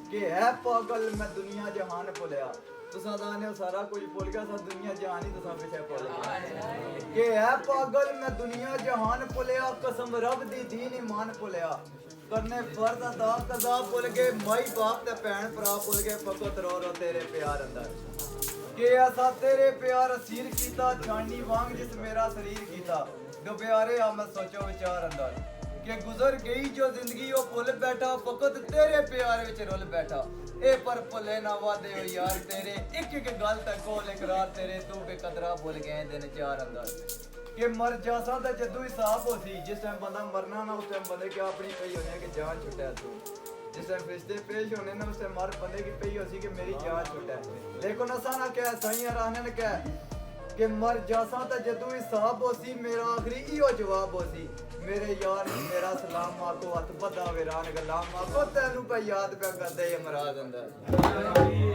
कि है पागल मैं दुनिया जहान भुलिया तुसा दाने सारा कुछ भुल गया सा दुनिया जहान ही तुसा पीछे भुल गए कि है पागल मैं दुनिया जहान भुलिया कसम रब दी दीन ईमान भुलिया करने फर्ज अदा कदा भुल गए माई बाप ते भैन भरा भुल गए फकत रो रो तेरे प्यार अंदर कि ऐसा तेरे प्यार असीर कीता छानी वांग जिस मेरा शरीर कीता दो प्यारे आ मैं सोचो विचार अंदर कि गुजर गई जो जिंदगी वो भुल बैठा फकत तेरे प्यार विच रुल बैठा ए पर भुले ना वादे हो यार तेरे एक एक गल तक कोल इकरार तेरे तू बेकदरा भुल गए दिन चार अंदर कि मर जासा दा जदू हिसाब हो सी जिस टाइम बंदा मरना ना उस टाइम बंदे क्या अपनी कही होनी है कि जान छुटा तू जिस टाइम रिश्ते पेश होने ना उस टाइम मर बंदे की कही हो सी कि मेरी जान छुटा लेकिन असा ना क्या साईं राने ने क्या कि मर जासा ता जदू हिसाब हो सी मेरा आखिरी इहो जवाब हो सी मेरे यार मेरा सलाम आको हथ बदा वीरान गलाम आको तेनू पे याद पे करदे यमराज अंदर